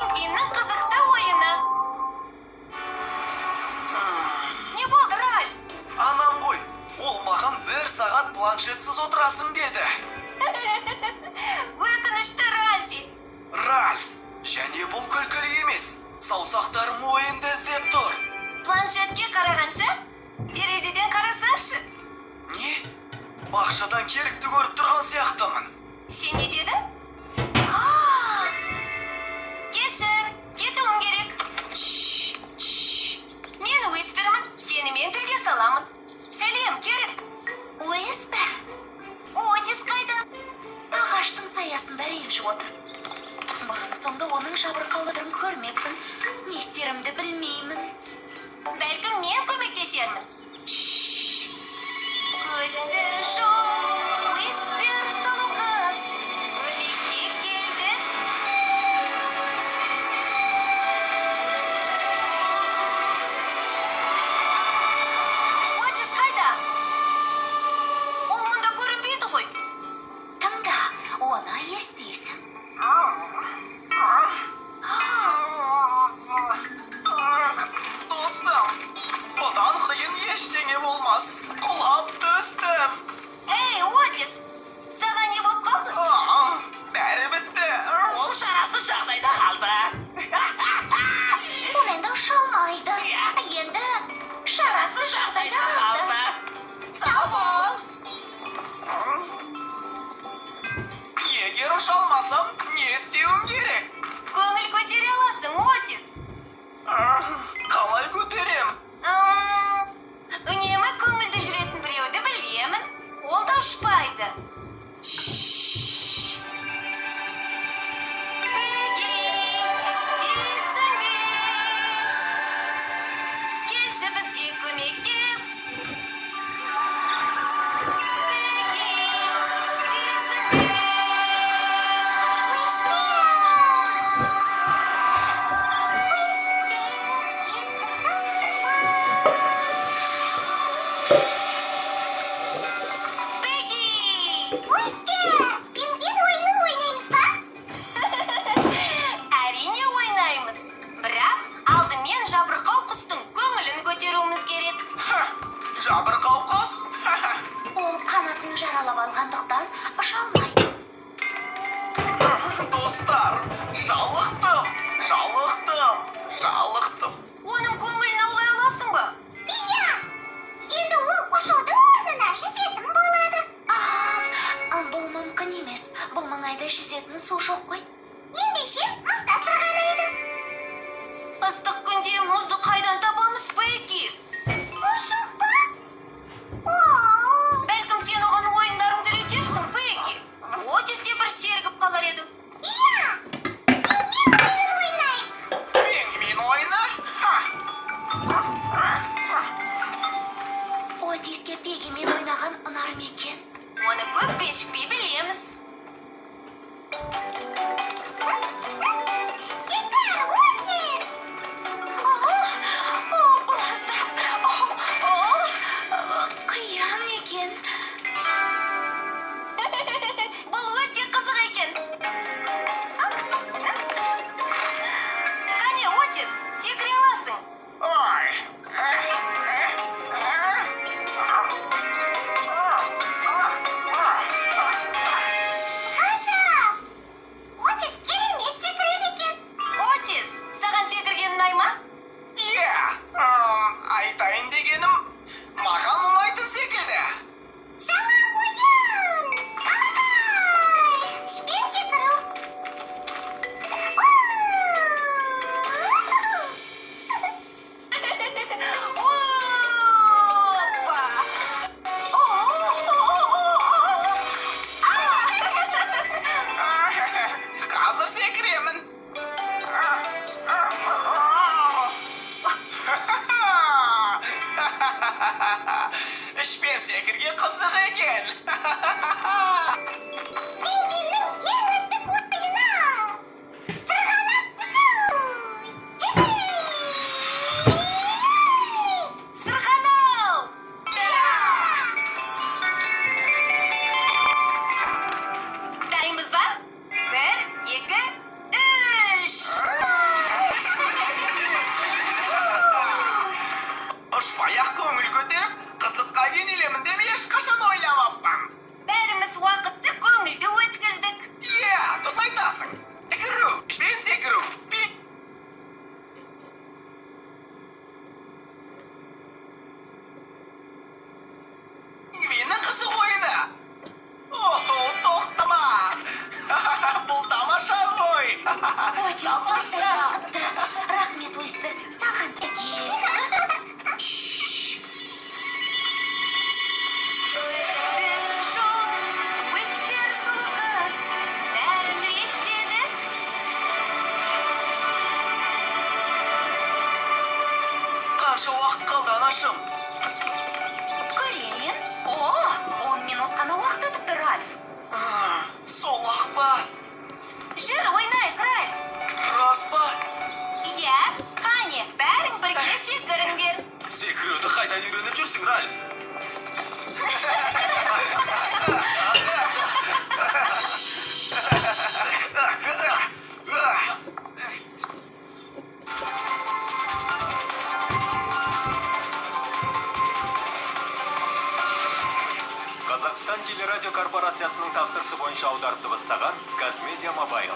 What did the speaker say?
Пингвиннің қызықты ойыны. Не болды, Ральф? Анам ғой, ол маған 1 сағат планшетсіз отырасың деді. Өкінішті, Ральфи. Ральф, және бұл күлкілі емес. Саусақтарым ойынды іздеп тұр. Планшетке қарағанша, терезеден қарасаңшы. Не? Бақшадан керікті көріп тұрған сияқтымын. Сен не дедің? Кешір, кетуім керек. Мен Уиспермін, сенімен тілдесе аламын. Сәлем, керек. Уиспер? Отис қайда? Ағаштың саясында ренжіп отыр. Бұрын соңды оның жабырқауларын көрмеппін. Не істерімді білмеймін. Бәлкім мен көмектесермін. Көзіңді жоқ, Уиспер сұлу қыз. Көмекке келді. Отис қайда? Ол мұнда көрінбейді ғой. Тыңда, оны естейсің. Достым, бұдан қиын ештеңе болмас. Құлап түстім. Эй, Отис, саған не болып қалды? Бәрі бітті. Ол шарасыз жағдайда қалды. Ол енді ұшалмайды. Енді шарасыз жағдайда қалды. Сау бол. Егер ұшалмасам, не істеуім керек? Көңіл көтере аласың, Отис. Қалай көтерем? Үнемі көңілді жүретін біреуді білемін. Ол да ұшпайды. Пегги, Албетте. Рахмет, Уиспер. Саған теге. Қанша уақыт қалды анашым? Көрейін. О, 10 минут қана уақыт өтіп тұр, Ральф. Сол ақ па? Жүр, ойнайық, Ральф. Рас па? Иә, қане, бәрің бірге секіріңдер. Секіруді қайдан үйреніп жүрсің, Ральф? Қазақстан телерадио корпорациясының тапсырысы бойынша аударып дыбыстаған Қазмедиа Мобайл.